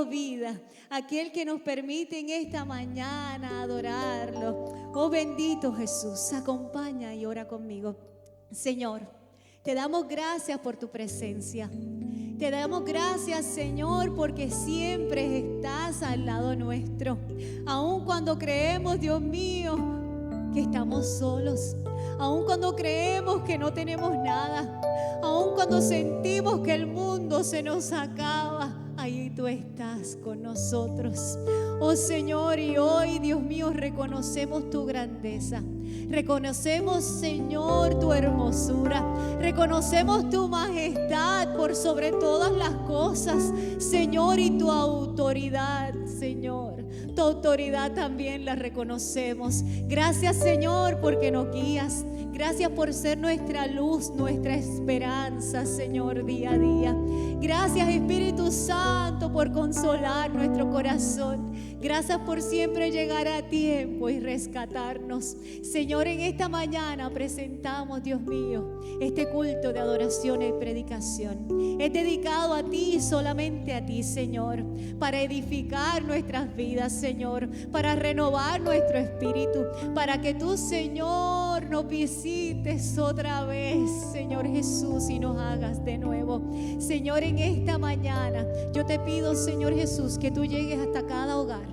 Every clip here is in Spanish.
dio vida, aquel que nos permite en esta mañana adorarlo. Oh bendito Jesús, acompaña y ora conmigo. Señor, te damos gracias por tu presencia. Te damos gracias, Señor, porque siempre estás al lado nuestro. Aun cuando creemos, Dios mío, que estamos solos. Aun cuando creemos que no tenemos nada. Aun cuando sentimos que el mundo se nos acaba. Ahí tú estás con nosotros. Oh Señor, y hoy, Dios mío, reconocemos tu grandeza. Reconocemos, Señor, tu hermosura. Reconocemos tu majestad por sobre todas las cosas, Señor, y tu autoridad, Señor. Tu autoridad también la reconocemos. Gracias, Señor, porque nos guías. Gracias por ser nuestra luz, nuestra esperanza, Señor, día a día. Gracias, Espíritu Santo, por consolar nuestro corazón. Gracias por siempre llegar a tiempo y rescatarnos. Señor, en esta mañana presentamos, Dios mío, este culto de adoración y predicación. Es dedicado a ti y solamente a ti, Señor, para edificar nuestras vidas, Señor, para renovar nuestro espíritu, para que tú, Señor, nos visites otra vez, Señor Jesús, y nos hagas de nuevo. Señor, en esta mañana yo te pido, Señor Jesús, que tú llegues hasta cada hogar,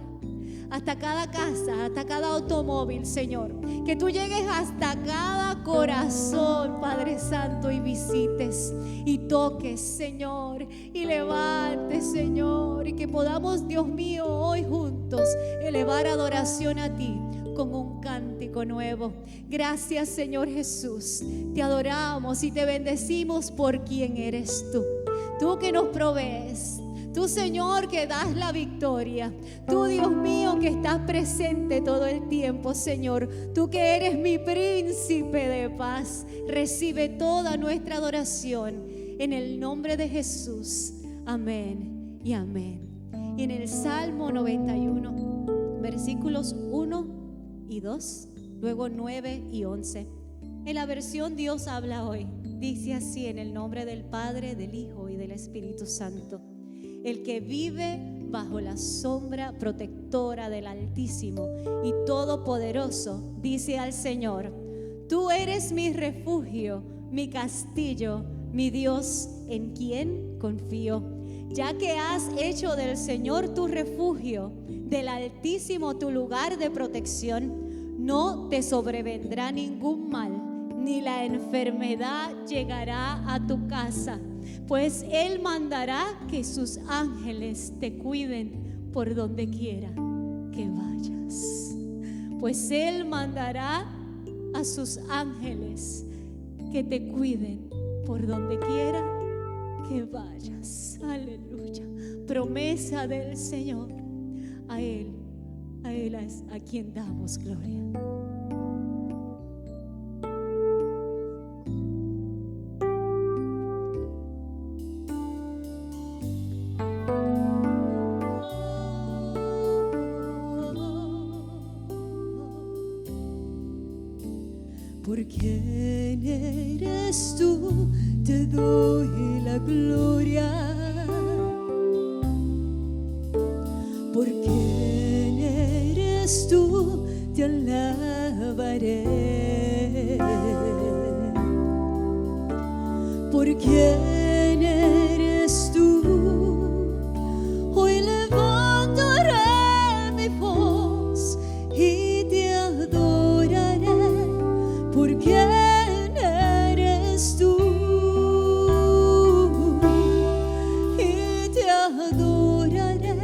hasta cada casa, hasta cada automóvil, Señor. Que tú llegues hasta cada corazón, Padre Santo, y visites y toques, Señor, y levantes, Señor, y que podamos, Dios mío, hoy juntos elevar adoración a ti con un cántico nuevo. Gracias, Señor Jesús. Te adoramos y te bendecimos por quien eres tú. Tú que nos provees. Tú, Señor, que das la victoria. Tú, Dios mío, que estás presente todo el tiempo, Señor. Tú que eres mi príncipe de paz. Recibe toda nuestra adoración en el nombre de Jesús. Amén y amén. Y en el Salmo 91, versículos 1 y 2, luego 9 y 11. En la versión Dios habla hoy. Dice así: en el nombre del Padre, del Hijo y del Espíritu Santo. El que vive bajo la sombra protectora del Altísimo y Todopoderoso dice al Señor: tú eres mi refugio, mi castillo, mi Dios, en quien confío. Ya que has hecho del Señor tu refugio, del Altísimo tu lugar de protección, no te sobrevendrá ningún mal, ni la enfermedad llegará a tu casa. Pues Él mandará que sus ángeles te cuiden por donde quiera que vayas. Pues Él mandará a sus ángeles que te cuiden por donde quiera que vayas. Aleluya. Promesa del Señor. A Él es a quien damos gloria. Por quién eres tú, te doy la gloria. Por quién eres tú, te alabaré. Por quién eres tú, hoy levantaré mi voz y te adoraré. ¿Por quién eres tú? Y te adoraré.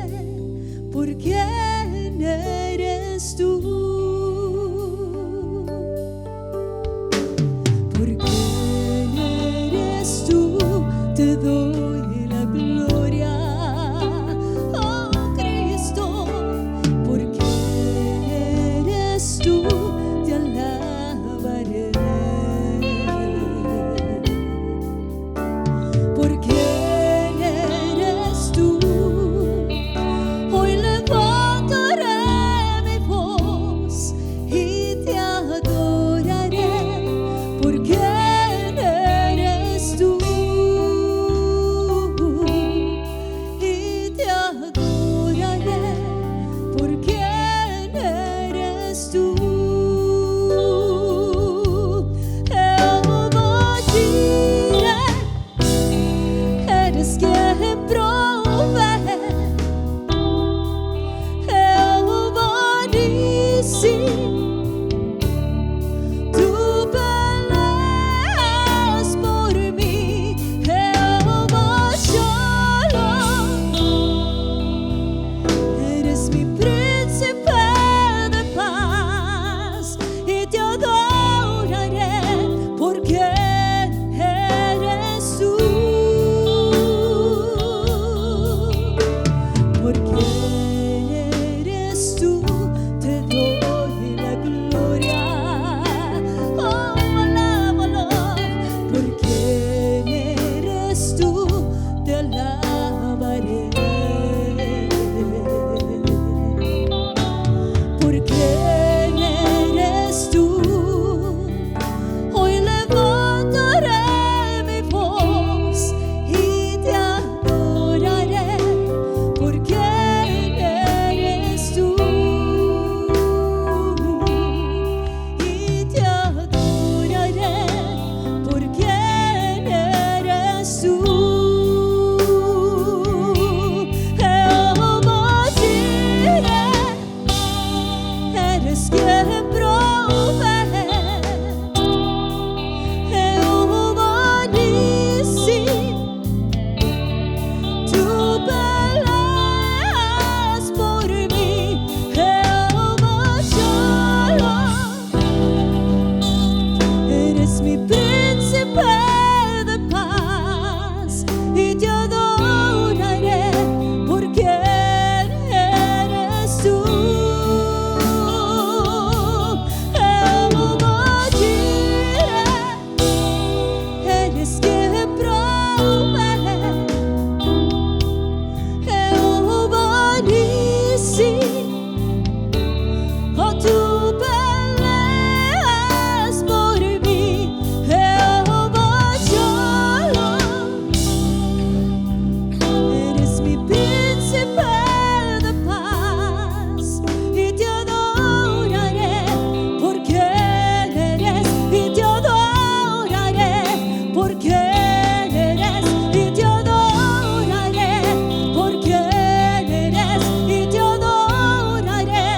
¿Por quién eres tú? ¿Por quién eres tú? Te doy la gloria. Oh Cristo, ¿por quién eres tú? Te alabaré. ¿Por quién eres tú? Hoy levantaré mi voz y te adoraré. ¿Por quién eres tú? eres quien provee. Jehová Nissi, oh, tú peleas por mí. Jehová Shalom, eres mi príncipe de paz, y te adoraré por quien eres, y te adoraré por quien eres, y te adoraré por quien eres, y te adoraré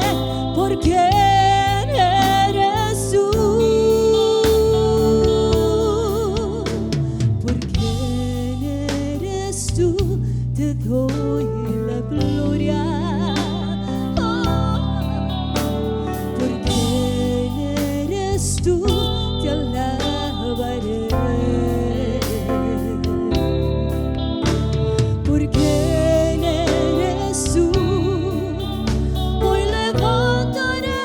por quien eres tú. Por quien eres tú, te doy la gloria. Por quien eres tú, te alabaré. Por quien eres tú, hoy levantaré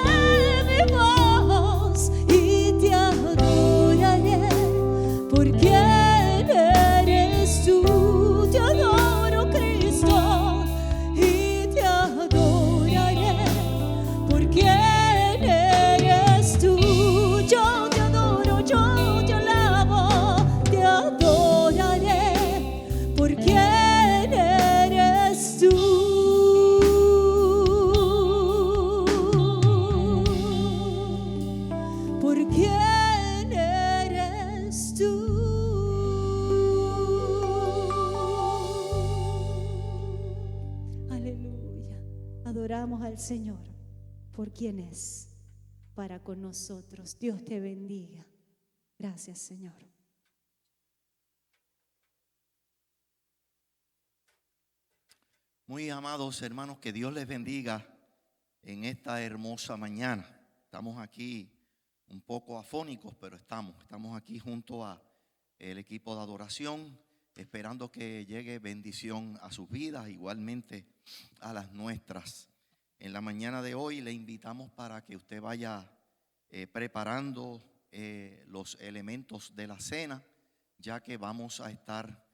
mi voz y te adoraré. Por quien eres tú, te adoro, Cristo, y te adoraré. Por quien eres tú, yo te adoro, yo te alabo, te adoraré. Por quien eres tú. Por quien eres tú. Aleluya. Adoramos al Señor por quien es para con nosotros. Dios te bendiga. Gracias, Señor. Muy amados hermanos, que Dios les bendiga en esta hermosa mañana. Estamos aquí un poco afónicos, pero estamos aquí junto a el equipo de adoración, esperando que llegue bendición a sus vidas, igualmente a las nuestras. En la mañana de hoy le invitamos para que usted vaya preparando los elementos de la cena, ya que vamos a estar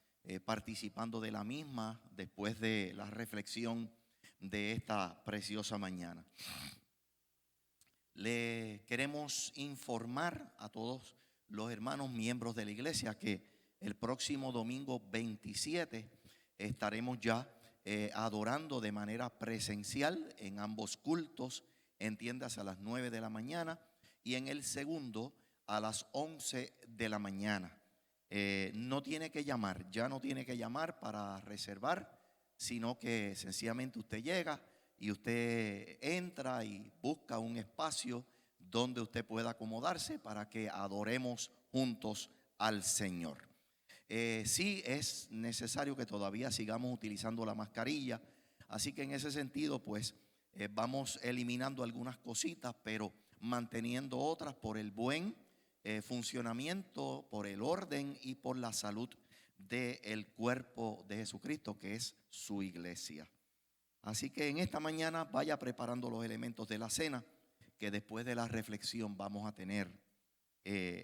participando de la misma después de la reflexión de esta preciosa mañana. Le queremos informar a todos los hermanos miembros de la iglesia que el próximo domingo 27 estaremos ya adorando de manera presencial en ambos cultos, entiéndase, a las 9 de la mañana y en el segundo a las 11 de la mañana. No tiene que llamar, ya no tiene que llamar para reservar, sino que sencillamente usted llega y usted entra y busca un espacio donde usted pueda acomodarse para que adoremos juntos al Señor. Sí es necesario que todavía sigamos utilizando la mascarilla, así que en ese sentido pues vamos eliminando algunas cositas, pero manteniendo otras por el buen funcionamiento, por el orden y por la salud del cuerpo de Jesucristo, que es su iglesia. Así que en esta mañana vaya preparando los elementos de la cena, que después de la reflexión vamos a tener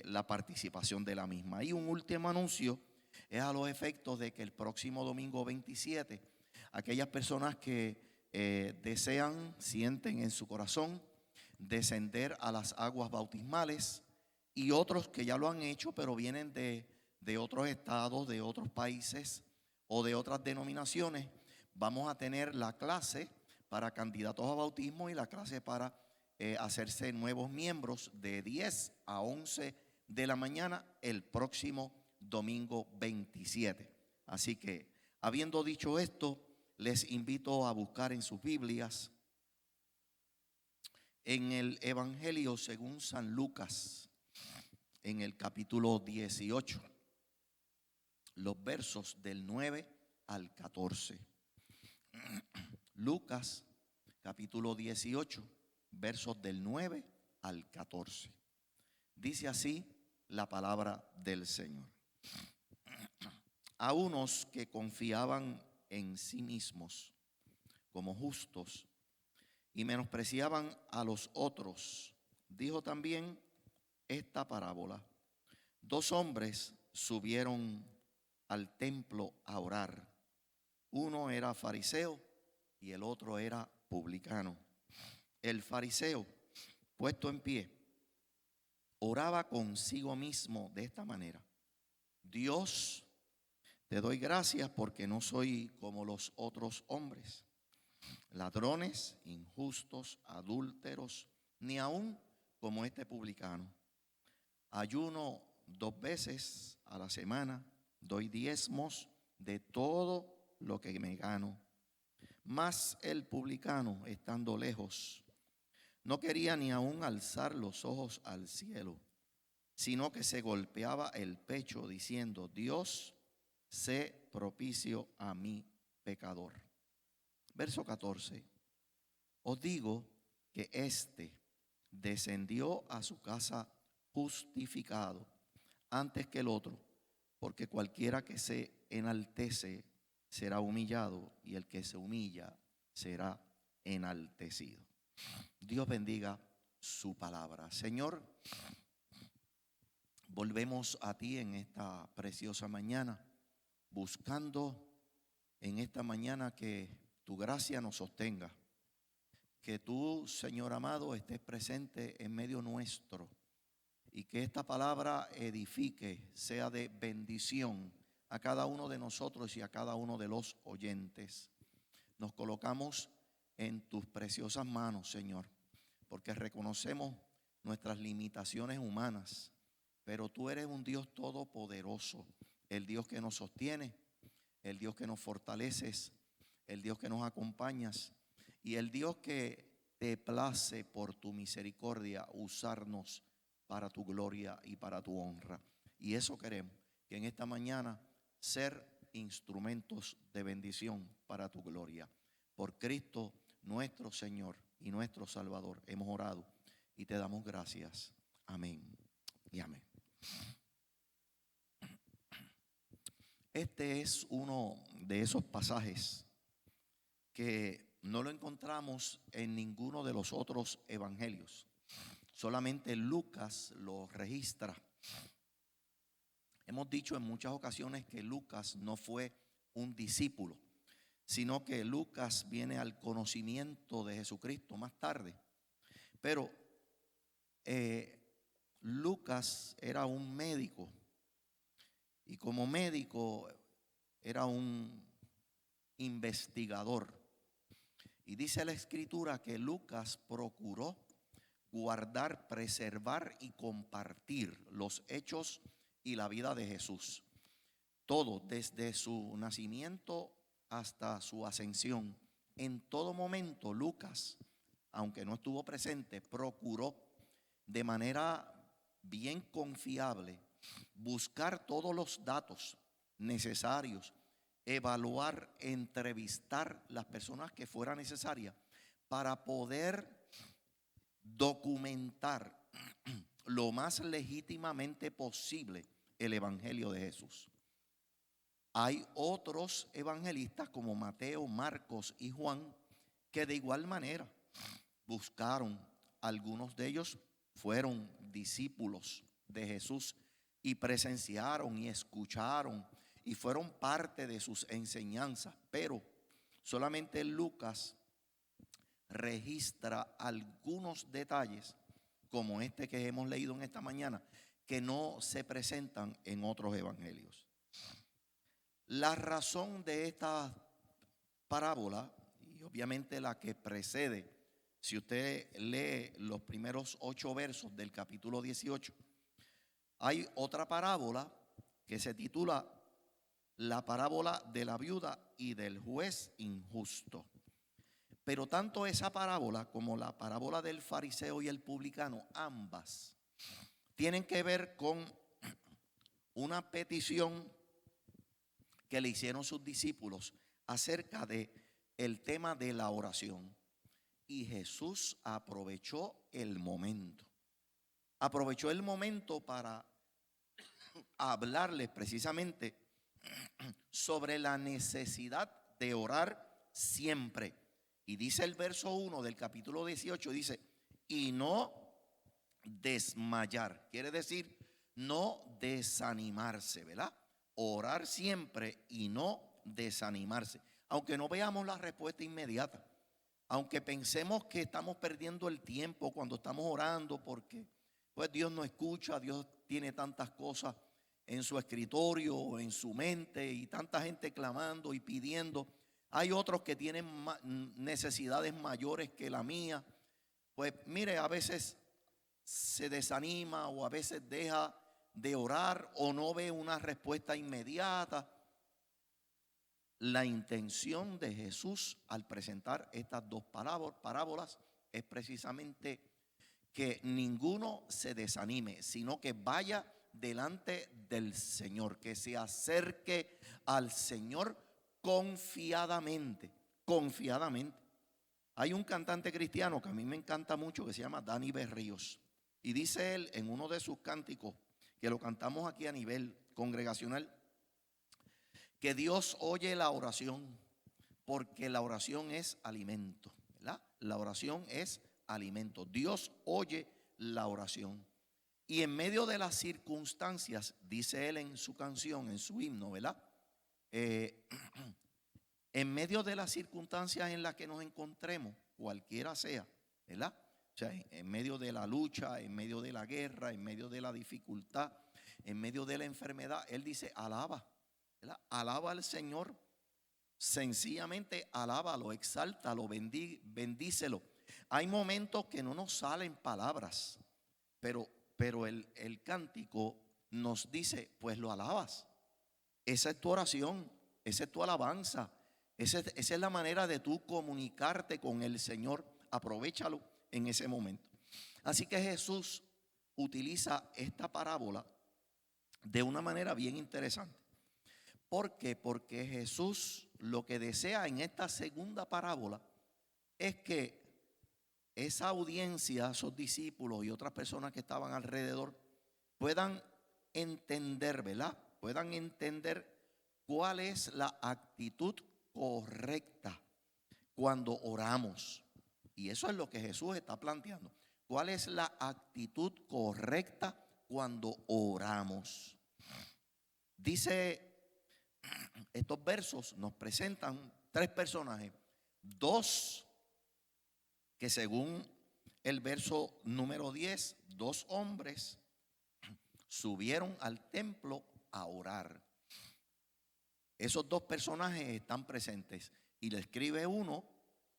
la participación de la misma. Y un último anuncio es a los efectos de que el próximo domingo 27, aquellas personas que desean, sienten en su corazón descender a las aguas bautismales, y otros que ya lo han hecho pero vienen de otros estados, de otros países o de otras denominaciones, vamos a tener la clase para candidatos a bautismo y la clase para hacerse nuevos miembros de 10 a 11 de la mañana el próximo domingo 27. Así que, habiendo dicho esto, les invito a buscar en sus Biblias en el Evangelio según San Lucas, en el capítulo 18, los versos del 9 al 14. Lucas, capítulo 18, versos del 9 al 14. Dice así la palabra del Señor. A unos que confiaban en sí mismos como justos y menospreciaban a los otros, dijo también esta parábola. 2 hombres subieron al templo a orar. Uno era fariseo y el otro era publicano. El fariseo, puesto en pie, oraba consigo mismo de esta manera: Dios, te doy gracias porque no soy como los otros hombres, ladrones, injustos, adúlteros, ni aun como este publicano. Ayuno 2 veces a la semana, doy diezmos de todo lo que me gano. Mas el publicano, estando lejos, no quería ni aun alzar los ojos al cielo, sino que se golpeaba el pecho diciendo: Dios, sé propicio a mí, pecador. Verso 14. Os digo que éste descendió a su casa justificado antes que el otro, porque cualquiera que se enaltece será humillado, y el que se humilla será enaltecido. Dios bendiga su palabra. Señor, volvemos a ti en esta preciosa mañana, buscando en esta mañana que tu gracia nos sostenga, que tú, Señor amado, estés presente en medio nuestro, y que esta palabra edifique, sea de bendición a cada uno de nosotros y a cada uno de los oyentes. Nos colocamos en tus preciosas manos, Señor, porque reconocemos nuestras limitaciones humanas, pero tú eres un Dios todopoderoso, el Dios que nos sostiene, el Dios que nos fortaleces, el Dios que nos acompañas y el Dios que te place por tu misericordia usarnos para tu gloria y para tu honra. Y eso queremos, que en esta mañana ser instrumentos de bendición para tu gloria. Por Cristo nuestro Señor y nuestro Salvador hemos orado y te damos gracias. Amén y amén. Este es uno de esos pasajes que no lo encontramos en ninguno de los otros evangelios. Solamente Lucas lo registra. Hemos dicho en muchas ocasiones que Lucas no fue un discípulo, sino que Lucas viene al conocimiento de Jesucristo más tarde. Pero Lucas era un médico, y como médico era un investigador. Y dice la Escritura que Lucas procuró guardar, preservar y compartir los hechos y la vida de Jesús. Todo, desde su nacimiento hasta su ascensión. En todo momento Lucas, aunque no estuvo presente, procuró de manera bien confiable buscar todos los datos necesarios, evaluar, entrevistar las personas que fuera necesaria para poder documentar lo más legítimamente posible el evangelio de Jesús. Hay otros evangelistas como Mateo, Marcos y Juan que de igual manera buscaron. Algunos de ellos fueron discípulos de Jesús y presenciaron y escucharon y fueron parte de sus enseñanzas, pero solamente Lucas registra algunos detalles como este que hemos leído en esta mañana, que no se presentan en otros evangelios. La razón de esta parábola, y obviamente la que precede, si usted lee los primeros 8 versos del capítulo 18, hay otra parábola que se titula la parábola de la viuda y del juez injusto. Pero tanto esa parábola como la parábola del fariseo y el publicano, ambas tienen que ver con una petición que le hicieron sus discípulos acerca de el tema de la oración. Y Jesús aprovechó el momento. Aprovechó el momento para hablarles precisamente sobre la necesidad de orar siempre. Y dice el verso 1 del capítulo 18, dice, y no desmayar. Quiere decir, no desanimarse, ¿verdad? Orar siempre y no desanimarse. Aunque no veamos la respuesta inmediata, aunque pensemos que estamos perdiendo el tiempo cuando estamos orando porque pues Dios no escucha, Dios tiene tantas cosas en su escritorio, en su mente y tanta gente clamando y pidiendo. Hay otros que tienen necesidades mayores que la mía. Pues mire, a veces se desanima o a veces deja de orar o no ve una respuesta inmediata. La intención de Jesús al presentar estas dos parábolas es precisamente que ninguno se desanime, sino que vaya delante del Señor, que se acerque al Señor confiadamente. Hay un cantante cristiano que a mí me encanta mucho que se llama Dani Berríos, y dice él en uno de sus cánticos, que lo cantamos aquí a nivel congregacional, que Dios oye la oración, porque la oración es alimento, ¿verdad? La oración es alimento. Dios oye la oración. Y en medio de las circunstancias, dice él en su canción, en su himno, ¿verdad? En medio de las circunstancias en las que nos encontremos, cualquiera sea, ¿verdad? O sea, en medio de la lucha, en medio de la guerra, en medio de la dificultad, en medio de la enfermedad, él dice, alaba, ¿verdad? Alaba al Señor, sencillamente alábalo, exáltalo, bendícelo. Hay momentos que no nos salen palabras, pero el cántico nos dice, pues lo alabas. Esa es tu oración, esa es tu alabanza, esa es la manera de tú comunicarte con el Señor. Aprovéchalo en ese momento. Así que Jesús utiliza esta parábola de una manera bien interesante. ¿Por qué? Porque Jesús lo que desea en esta segunda parábola es que esa audiencia, esos discípulos y otras personas que estaban alrededor puedan entender, ¿verdad? Puedan entender cuál es la actitud correcta cuando oramos. Y eso es lo que Jesús está planteando. ¿Cuál es la actitud correcta cuando oramos? Dice, estos versos nos presentan tres personajes. Dos que según el verso número 10, dos hombres subieron al templo a orar. Esos dos personajes están presentes y le escribe uno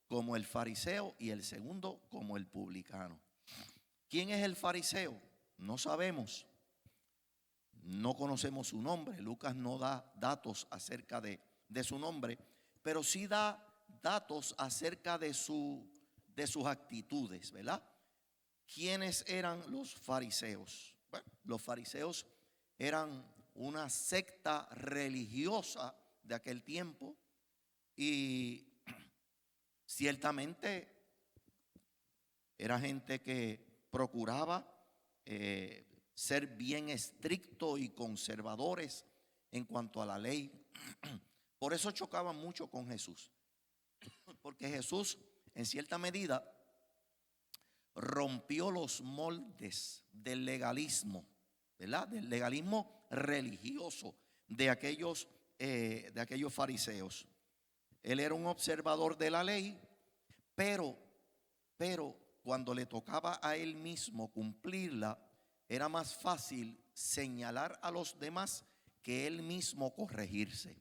como el fariseo y el segundo como el publicano. ¿Quién es el fariseo? No sabemos. No conocemos su nombre. Lucas no da datos acerca de su nombre, pero sí da datos acerca de sus actitudes, ¿verdad? ¿Quiénes eran los fariseos? Bueno, los fariseos eran una secta religiosa de aquel tiempo y ciertamente era gente que procuraba ser bien estricto y conservadores en cuanto a la ley. Por eso chocaban mucho con Jesús, porque Jesús en cierta medida rompió los moldes del legalismo, ¿verdad? Del legalismo religioso de aquellos fariseos. Él era un observador de la ley, pero cuando le tocaba a él mismo cumplirla, era más fácil señalar a los demás que él mismo corregirse.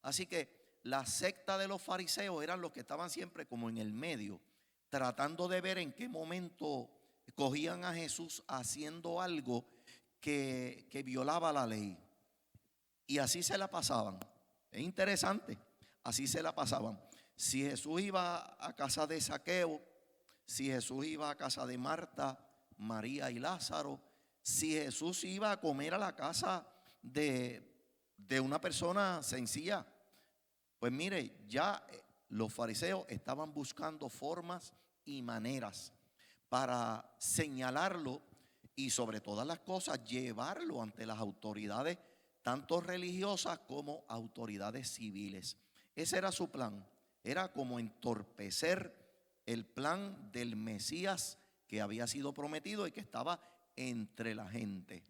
Así que la secta de los fariseos eran los que estaban siempre como en el medio, tratando de ver en qué momento cogían a Jesús haciendo algo que violaba la ley. Y así se la pasaban. Es interesante, así se la pasaban. Si Jesús iba a casa de Zaqueo, si Jesús iba a casa de Marta, María y Lázaro, si Jesús iba a comer a la casa de una persona sencilla, pues mire, ya los fariseos estaban buscando formas y maneras para señalarlo y sobre todas las cosas llevarlo ante las autoridades, tanto religiosas como autoridades civiles. Ese era su plan, era como entorpecer el plan del Mesías que había sido prometido y que estaba entre la gente.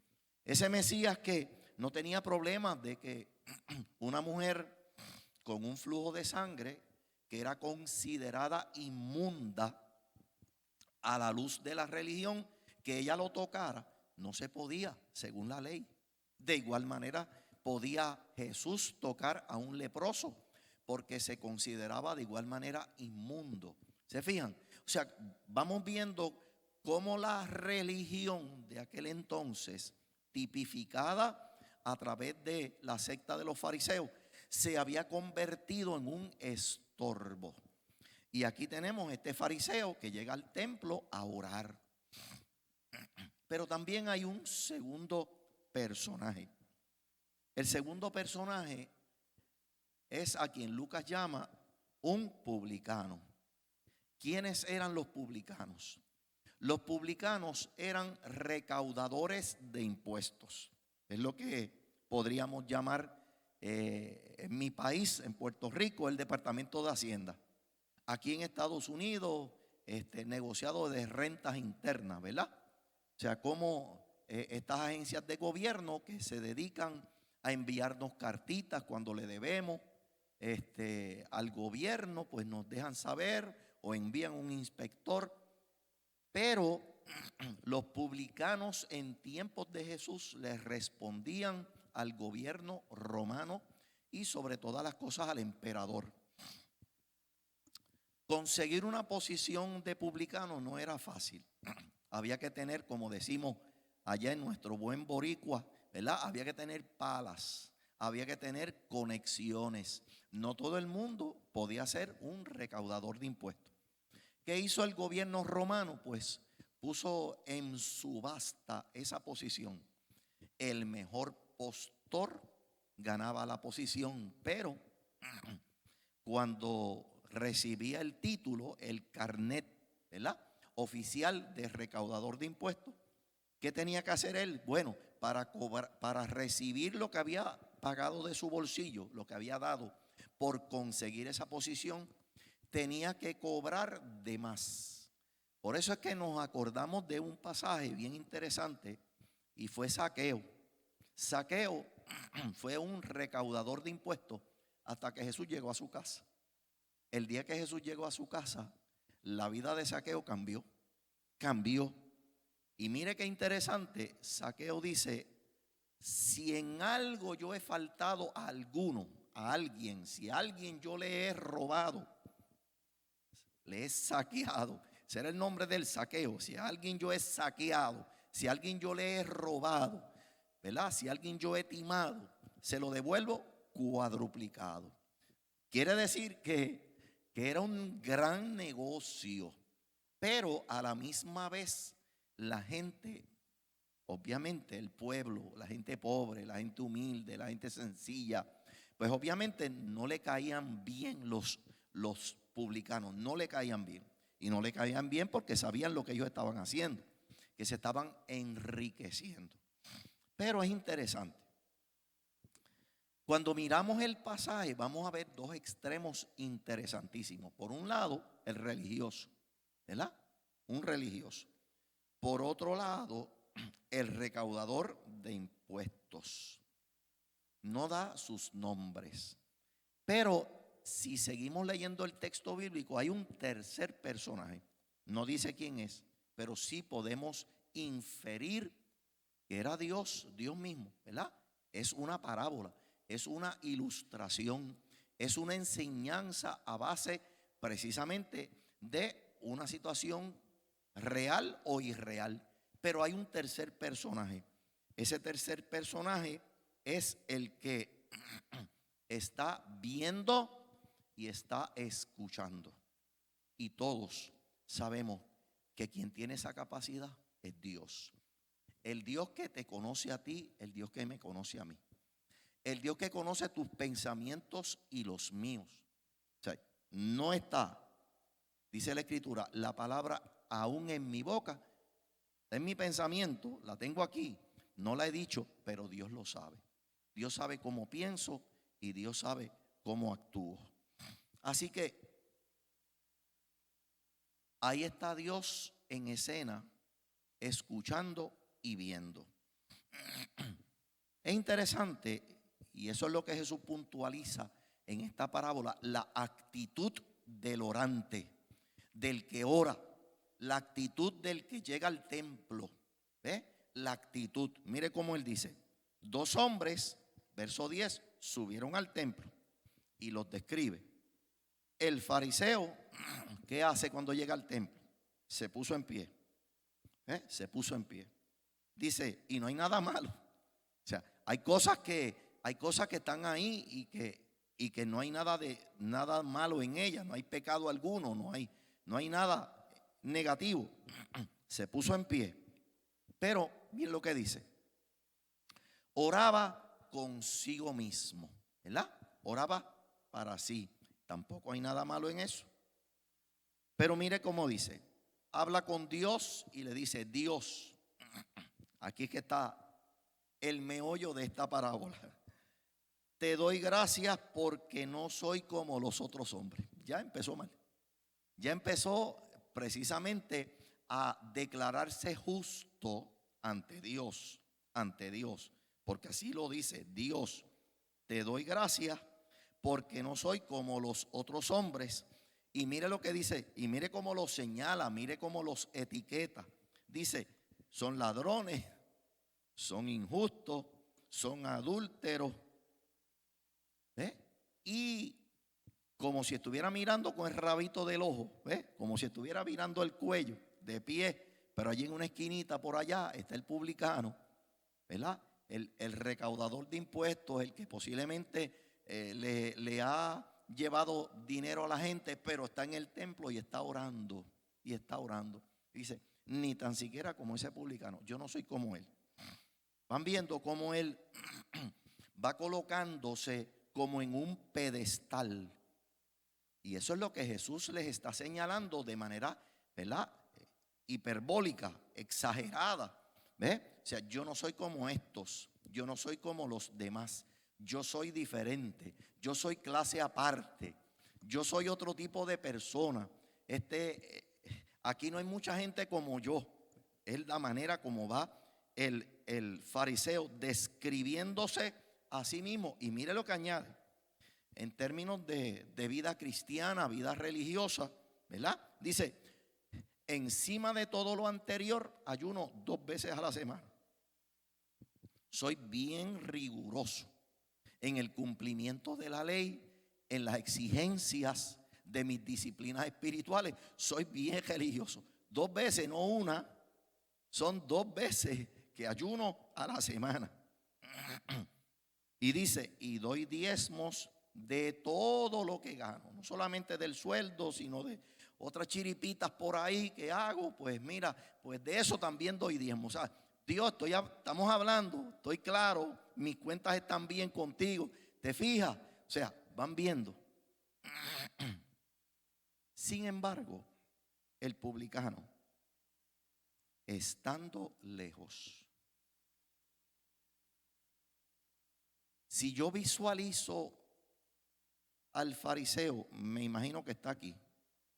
Ese Mesías que no tenía problemas de que una mujer con un flujo de sangre que era considerada inmunda a la luz de la religión, que ella lo tocara, no se podía según la ley. De igual manera podía Jesús tocar a un leproso porque se consideraba de igual manera inmundo. ¿Se fijan? O sea, vamos viendo cómo la religión de aquel entonces, tipificada a través de la secta de los fariseos, se había convertido en un estorbo. Y aquí tenemos este fariseo que llega al templo a orar. Pero también hay un segundo personaje. El segundo personaje es a quien Lucas llama un publicano. ¿Quiénes eran los publicanos? Los publicanos eran recaudadores de impuestos. Es lo que podríamos llamar en mi país, en Puerto Rico, el Departamento de Hacienda. Aquí en Estados Unidos, negociado de rentas internas, ¿verdad? O sea, como estas agencias de gobierno que se dedican a enviarnos cartitas cuando le debemos al gobierno, pues nos dejan saber o envían un inspector. Pero los publicanos en tiempos de Jesús les respondían al gobierno romano y sobre todas las cosas al emperador. Conseguir una posición de publicano no era fácil. Había que tener, como decimos allá en nuestro buen boricua, ¿verdad? Había que tener palas, había que tener conexiones. No todo el mundo podía ser un recaudador de impuestos. ¿Qué hizo el gobierno romano? Pues puso en subasta esa posición. El mejor postor ganaba la posición, pero cuando recibía el título, el carnet, ¿verdad?, oficial de recaudador de impuestos, ¿qué tenía que hacer él? Bueno, para recibir lo que había pagado de su bolsillo, lo que había dado por conseguir esa posición, tenía que cobrar de más. Por eso es que nos acordamos de un pasaje bien interesante y fue Zaqueo. Zaqueo fue un recaudador de impuestos hasta que Jesús llegó a su casa. El día que Jesús llegó a su casa, la vida de Zaqueo cambió. Y mire qué interesante, Zaqueo dice, si en algo yo he faltado a alguno, a alguien, si a alguien yo le he robado, le he saqueado, será el nombre del saqueo, si a alguien yo he saqueado, si a alguien yo le he robado, ¿verdad? Si a alguien yo he timado, se lo devuelvo cuadruplicado. Quiere decir que era un gran negocio, pero a la misma vez la gente, obviamente el pueblo, la gente pobre, la gente humilde, la gente sencilla, pues obviamente no le caían bien los publicanos, no le caían bien. Y no le caían bien porque sabían lo que ellos estaban haciendo, que se estaban enriqueciendo. Pero es interesante. Cuando miramos el pasaje vamos a ver dos extremos interesantísimos. Por un lado, el religioso, ¿verdad? Un religioso. Por otro lado, el recaudador de impuestos. No da sus nombres. Pero si seguimos leyendo el texto bíblico, hay un tercer personaje. No dice quién es, pero sí podemos inferir que era Dios mismo, ¿verdad? Es una parábola. Es una ilustración, es una enseñanza a base precisamente de una situación real o irreal. Pero hay un tercer personaje. Ese tercer personaje es el que está viendo y está escuchando. Y todos sabemos que quien tiene esa capacidad es Dios. El Dios que te conoce a ti, el Dios que me conoce a mí. El Dios que conoce tus pensamientos y los míos. O sea, no está, dice la Escritura, la palabra aún en mi boca, en mi pensamiento, la tengo aquí. No la he dicho, pero Dios lo sabe. Dios sabe cómo pienso y Dios sabe cómo actúo. Así que ahí está Dios en escena, escuchando y viendo. Es interesante, y eso es lo que Jesús puntualiza en esta parábola, la actitud del orante, del que ora, la actitud del que llega al templo. ¿Ve? La actitud. Mire cómo él dice: 2 hombres, verso 10, subieron al templo, y los describe. El fariseo, ¿qué hace cuando llega al templo? Se puso en pie. Se puso en pie. Dice, y no hay nada malo. O sea, hay cosas que están ahí y que no hay nada malo en ellas, no hay pecado alguno, no hay nada negativo. Se puso en pie. Pero miren lo que dice: oraba consigo mismo, ¿verdad? Oraba para sí. Tampoco hay nada malo en eso. Pero mire cómo dice: habla con Dios y le dice: Dios, aquí es que está el meollo de esta parábola. Te doy gracias porque no soy como los otros hombres. Ya empezó mal. Ya empezó precisamente a declararse justo ante Dios, porque así lo dice: Dios, te doy gracias porque no soy como los otros hombres. Y mire lo que dice, y mire cómo los señala, mire cómo los etiqueta. Dice, son ladrones, son injustos, son adúlteros. ¿Ve? Y como si estuviera mirando con el rabito del ojo, ¿ve? Como si estuviera mirando el cuello, de pie, pero allí en una esquinita por allá está el publicano, ¿verdad? El recaudador de impuestos, el que posiblemente le ha llevado dinero a la gente, pero está en el templo y está orando, y dice, ni tan siquiera como ese publicano, yo no soy como él. Van viendo cómo él va colocándose como en un pedestal. Y eso es lo que Jesús les está señalando de manera, ¿verdad?, hiperbólica, exagerada. ¿Ve? O sea, yo no soy como estos, yo no soy como los demás, yo soy diferente, yo soy clase aparte, yo soy otro tipo de persona. Aquí no hay mucha gente como yo. Es la manera como va el fariseo describiéndose a sí mismo. Y mire lo que añade en términos de vida cristiana, vida religiosa, ¿verdad? Dice, encima de todo lo anterior, ayuno 2 veces a la semana. Soy bien riguroso en el cumplimiento de la ley, en las exigencias de mis disciplinas espirituales. Soy bien religioso. 2 veces, no una, son 2 veces que ayuno a la semana. Y dice, y doy diezmos de todo lo que gano, no solamente del sueldo, sino de otras chiripitas por ahí que hago. Pues mira, pues de eso también doy diezmos. O sea, Dios, estamos hablando, estoy claro, mis cuentas están bien contigo, ¿te fijas? O sea, van viendo. Sin embargo, el publicano, estando lejos, si yo visualizo al fariseo, me imagino que está aquí,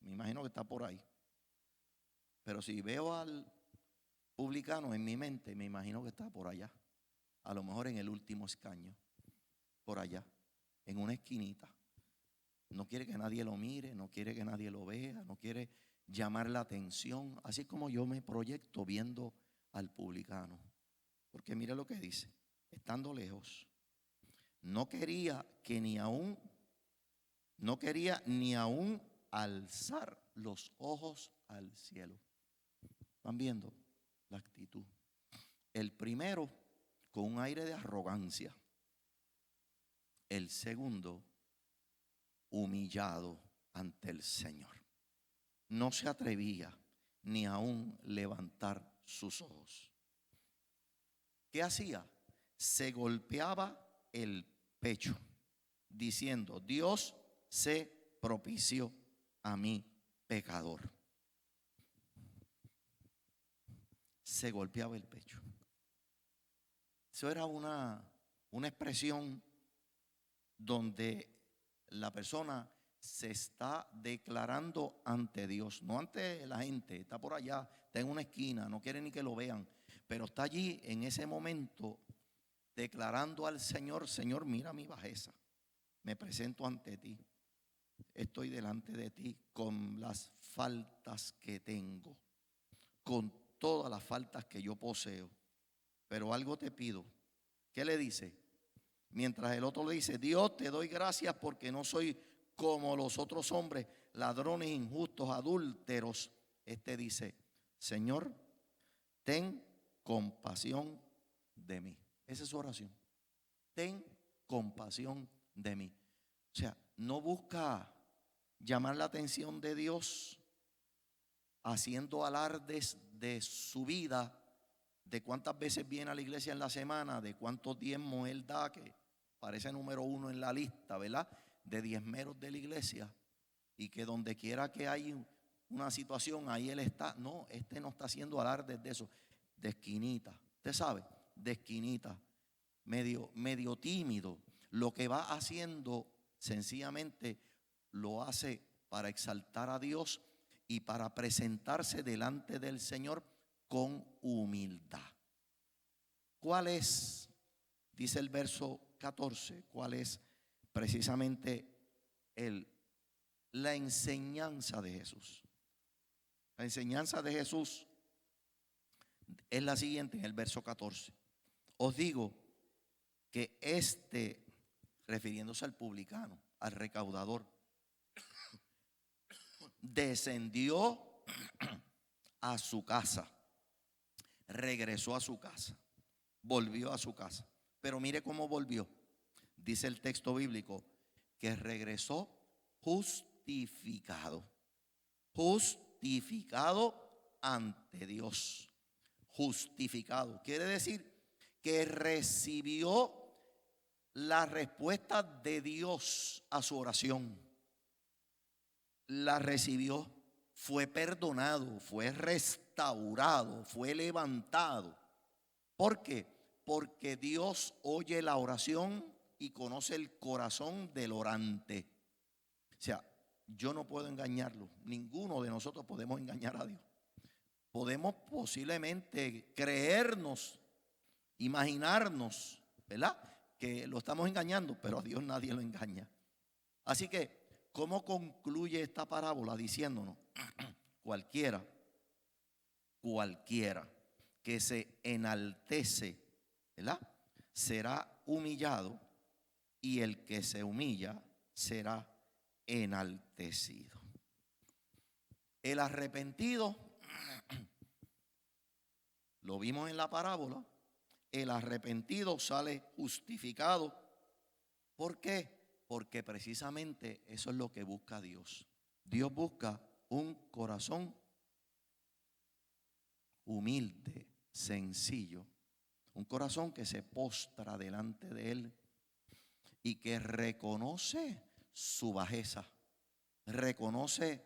me imagino que está por ahí. Pero si veo al publicano en mi mente, me imagino que está por allá, a lo mejor en el último escaño, por allá, en una esquinita. No quiere que nadie lo mire, no quiere que nadie lo vea, no quiere llamar la atención. Así es como yo me proyecto viendo al publicano. Porque mire lo que dice, estando lejos, no quería ni aún alzar los ojos al cielo. ¿Van viendo la actitud? El primero con un aire de arrogancia. El segundo humillado ante el Señor. No se atrevía ni aún levantar sus ojos. ¿Qué hacía? Se golpeaba el pecho diciendo, Dios se propició a mí, pecador. Se golpeaba el pecho. Eso era una expresión donde la persona se está declarando ante Dios, no ante la gente. Está por allá, está en una esquina, no quiere ni que lo vean, pero está allí en ese momento declarando al Señor: Señor, mira mi bajeza, me presento ante ti, estoy delante de ti con las faltas que tengo, con todas las faltas que yo poseo, pero algo te pido. ¿Qué le dice? Mientras el otro le dice: Dios, te doy gracias porque no soy como los otros hombres, ladrones, injustos, adúlteros. Este dice: Señor, ten compasión de mí. Esa es su oración. Ten compasión de mí. O sea, no busca llamar la atención de Dios haciendo alardes de su vida, de cuántas veces viene a la iglesia en la semana, de cuántos diezmos él da, que parece número 1 en la lista, ¿verdad?, de diezmeros de la iglesia, y que donde quiera que hay una situación, ahí él está. No, este no está haciendo alardes de eso, de esquinita, usted sabe, de esquinita, medio tímido. Lo que va haciendo sencillamente lo hace para exaltar a Dios y para presentarse delante del Señor con humildad. ¿Cuál es, dice el verso 14, cuál es precisamente la enseñanza de Jesús? La enseñanza de Jesús es la siguiente en el verso 14. Os digo que refiriéndose al publicano, al recaudador, descendió a su casa, regresó a su casa, volvió a su casa. Pero mire cómo volvió. Dice el texto bíblico que regresó justificado. Justificado ante Dios. Justificado. Quiere decir que recibió la respuesta de Dios a su oración. La recibió, fue perdonado, fue restaurado, fue levantado. ¿Por qué? Porque Dios oye la oración y conoce el corazón del orante. O sea, yo no puedo engañarlo, ninguno de nosotros podemos engañar a Dios. Podemos posiblemente creernos, imaginarnos, ¿verdad?, que lo estamos engañando, pero a Dios nadie lo engaña. Así que, ¿cómo concluye esta parábola? Diciéndonos: cualquiera que se enaltece, ¿verdad?, será humillado, y el que se humilla será enaltecido. El arrepentido, lo vimos en la parábola, el arrepentido sale justificado. ¿Por qué? Porque precisamente eso es lo que busca Dios. Dios busca un corazón humilde, sencillo, un corazón que se postra delante de Él y que reconoce su bajeza, reconoce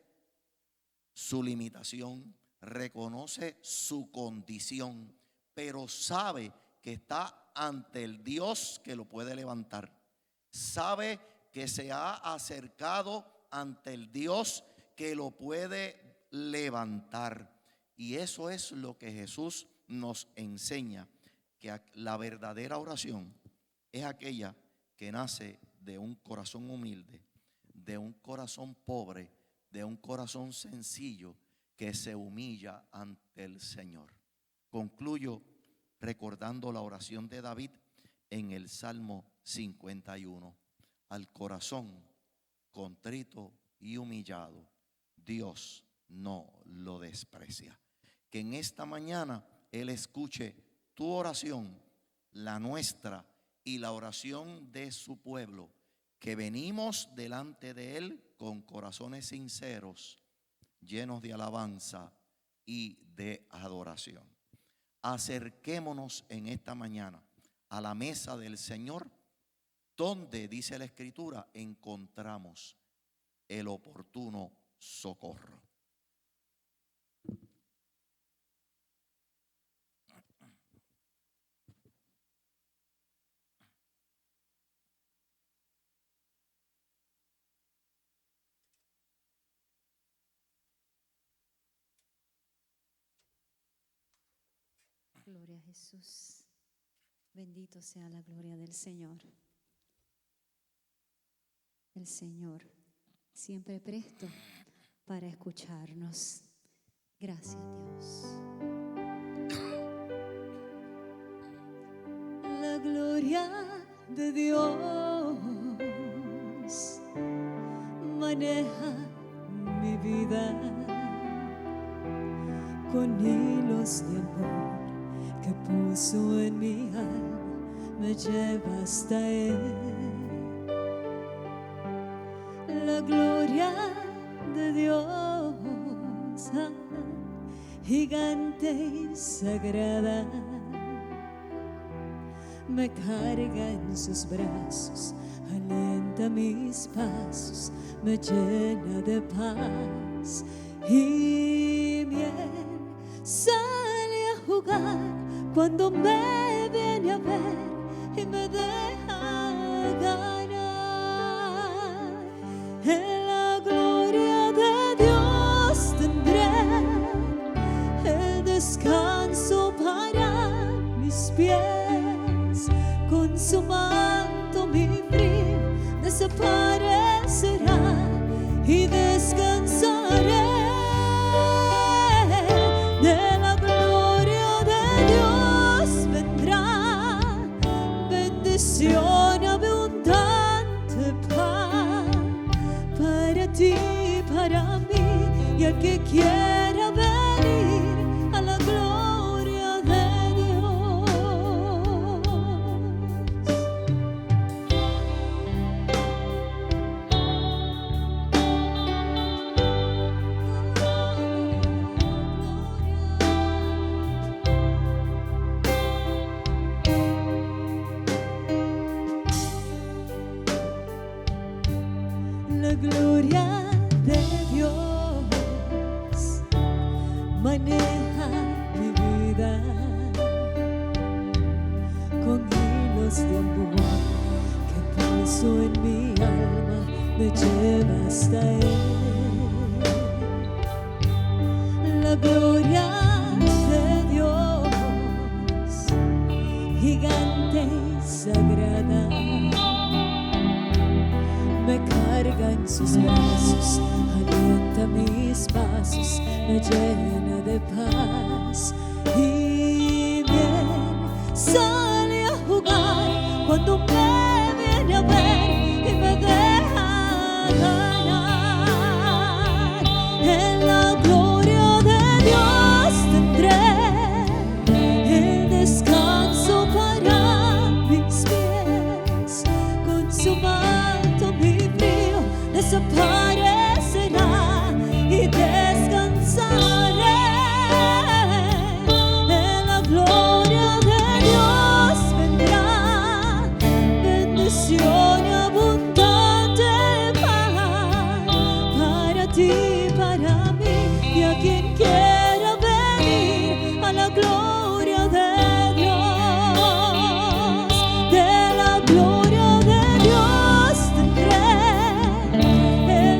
su limitación, reconoce su condición, pero sabe que está ante el Dios que lo puede levantar. Sabe que se ha acercado ante el Dios que lo puede levantar. Y eso es lo que Jesús nos enseña, que la verdadera oración es aquella que nace de un corazón humilde, de un corazón pobre, de un corazón sencillo que se humilla ante el Señor. Concluyo recordando la oración de David en el Salmo 51. Al corazón contrito y humillado, Dios no lo desprecia. Que en esta mañana Él escuche tu oración, la nuestra y la oración de su pueblo, que venimos delante de Él con corazones sinceros, llenos de alabanza y de adoración. Acerquémonos en esta mañana a la mesa del Señor, donde, dice la Escritura, encontramos el oportuno socorro. Gloria a Jesús. Bendito sea la gloria del Señor. El Señor siempre presto para escucharnos. Gracias, Dios. La gloria de Dios maneja mi vida con hilos de amor que puso en mi alma, me lleva hasta Él. La gloria de Dios, gigante y sagrada, me carga en sus brazos, alienta mis pasos, me llena de paz y miel. Sale a jugar cuando me viene a ver y me deja ganar. En la gloria de Dios tendré el descanso para mis pies. Con su manto mi frío desaparecerá y descansaré. De la gloria de Dios vendrá bendición abundante, para ti, para mí y al que quiera venir a la gloria de Dios. La gloria de Dios maneja mi vida con hilos de amor que puso en mi alma, me lleva hasta Él. La gloria de Dios, gigante y sagrada, me carga en sus brazos, alienta mis pasos, me llena de paz y bien. Sale a jugar cuando me viene a ver y me deja ganar. En la gloria de Dios tendré el descanso para mis pies. Con su manto mi frío desaparecerá y descansaré. En la gloria de Dios vendrá bendición abundante, para ti, para mí y a quien quiera venir a la gloria de Dios. De la gloria de Dios tendré el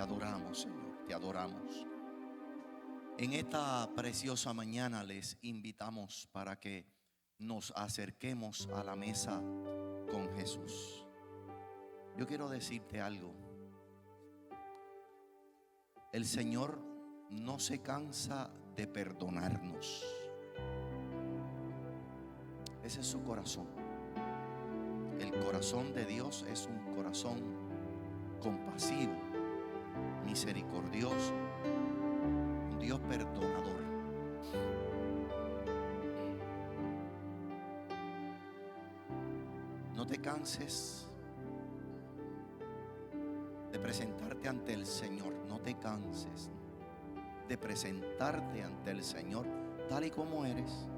adoramos, Señor, te adoramos. En esta preciosa mañana les invitamos para que nos acerquemos a la mesa con Jesús. Yo quiero decirte algo. El Señor no se cansa de perdonarnos. Ese es su corazón. El corazón de Dios es un corazón compasivo, misericordioso, un Dios perdonador. No te canses de presentarte ante el Señor. No te canses de presentarte ante el Señor tal y como eres.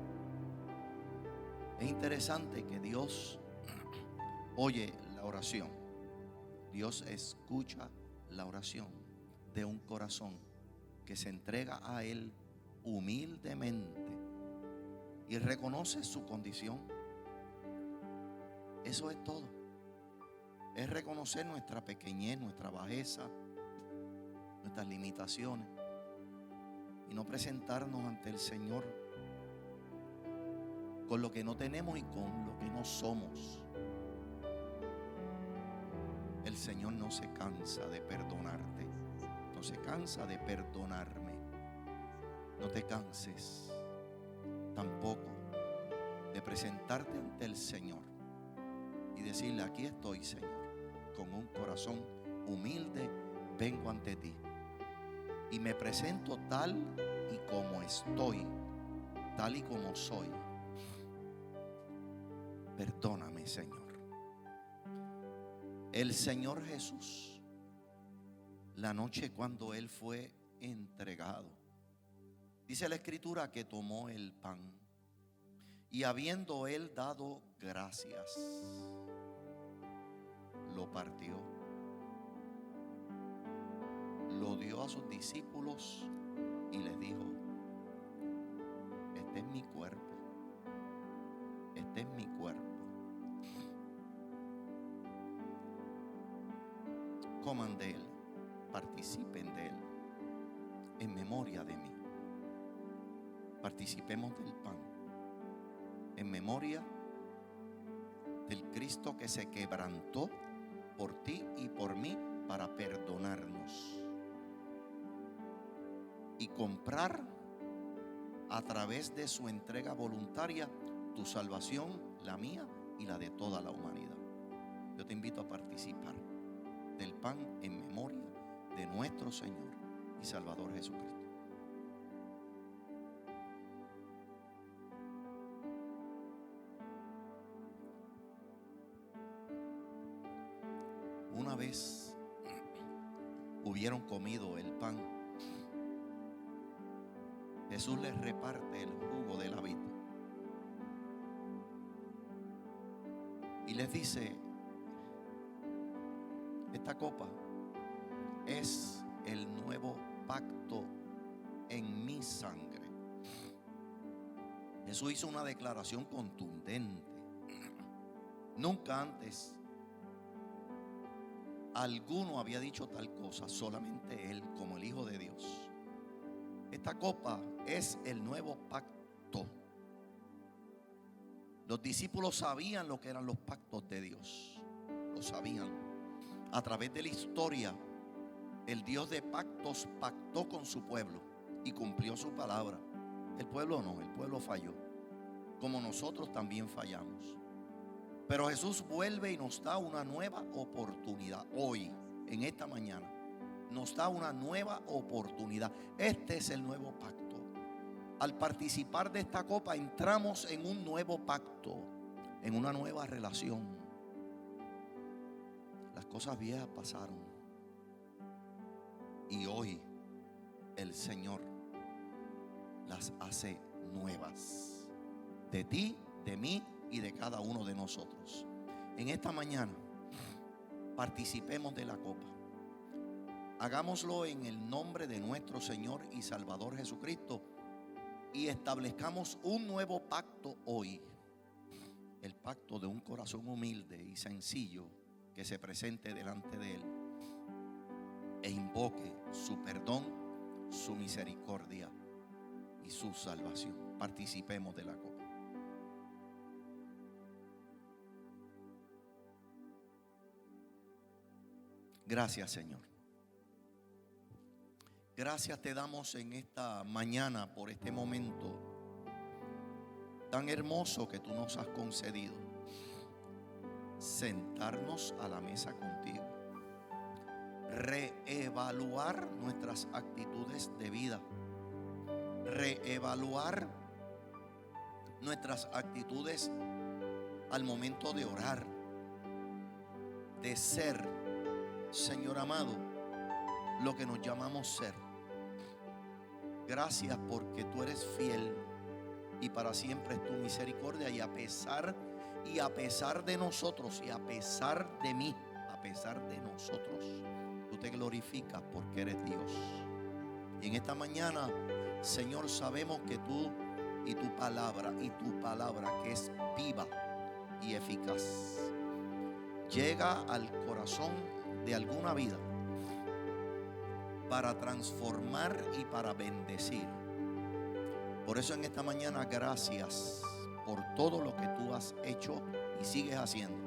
Es interesante que Dios oye la oración. Dios escucha la oración de un corazón que se entrega a Él humildemente y reconoce su condición. Eso es todo. Es reconocer nuestra pequeñez, nuestra bajeza, nuestras limitaciones, y no presentarnos ante el Señor con lo que no tenemos y con lo que no somos. El Señor no se cansa de perdonarte, no se cansa de perdonarme. No te canses tampoco de presentarte ante el Señor y decirle: aquí estoy, Señor, con un corazón humilde, vengo ante ti y me presento tal y como estoy, tal y como soy. Perdóname, Señor. El Señor Jesús, la noche cuando Él fue entregado, dice la Escritura que tomó el pan y habiendo Él dado gracias, lo partió, lo dio a sus discípulos y les dijo: este es mi cuerpo, este es mi cuerpo. Coman de Él, participen de Él, en memoria de mí. Participemos del pan, en memoria del Cristo que se quebrantó por ti y por mí para perdonarnos y comprar a través de su entrega voluntaria tu salvación, la mía y la de toda la humanidad. Yo te invito a participar del pan en memoria de nuestro Señor y Salvador Jesucristo. Una vez hubieron comido el pan, Jesús les reparte el jugo de la vid y les dice: esta copa es el nuevo pacto en mi sangre. Jesús hizo una declaración contundente. Nunca antes alguno había dicho tal cosa, solamente Él como el Hijo de Dios. Esta copa es el nuevo pacto. Los discípulos sabían lo que eran los pactos de Dios. Lo sabían. A través de la historia, el Dios de pactos pactó con su pueblo y cumplió su palabra. El pueblo no, el pueblo falló, como nosotros también fallamos. Pero Jesús vuelve y nos da una nueva oportunidad. Hoy, en esta mañana, nos da una nueva oportunidad. Este es el nuevo pacto. Al participar de esta copa, entramos en un nuevo pacto, en una nueva relación. Las cosas viejas pasaron y hoy el Señor las hace nuevas, de ti, de mí y de cada uno de nosotros. En esta mañana participemos de la copa. Hagámoslo en el nombre de nuestro Señor y Salvador Jesucristo y establezcamos un nuevo pacto hoy. El pacto de un corazón humilde y sencillo que se presente delante de Él. e invoque su perdón, su misericordia y su salvación. Participemos de la copa. Gracias, Señor. Gracias te damos en esta mañana por este momento tan hermoso que tú nos has concedido. Sentarnos a la mesa contigo. Reevaluar nuestras actitudes de vida. Reevaluar nuestras actitudes al momento de orar. De ser, Señor amado, lo que nos llamamos ser. Gracias porque tú eres fiel y para siempre es tu misericordia, y a pesar de nosotros, y a pesar de mí, a pesar de nosotros, tú te glorificas porque eres Dios. Y en esta mañana, Señor, sabemos que tú y tu palabra que es viva y eficaz, llega al corazón de alguna vida para transformar y para bendecir. Por eso en esta mañana, gracias por todo lo que tú has hecho y sigues haciendo.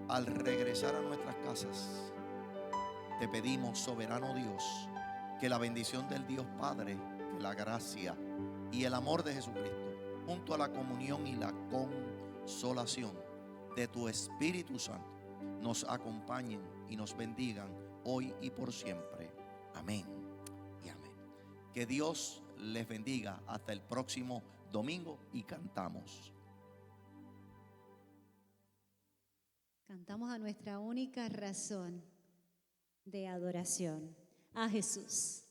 Al regresar a nuestras casas, te pedimos, soberano Dios, que la bendición del Dios Padre, que la gracia y el amor de Jesucristo, junto a la comunión y la consolación de tu Espíritu Santo, nos acompañen y nos bendigan hoy y por siempre. Amén y amén. Que Dios les bendiga hasta el próximo domingo y cantamos. Cantamos a nuestra única razón de adoración, a Jesús.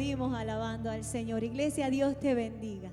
despedimos alabando al Señor. Iglesia, Dios te bendiga.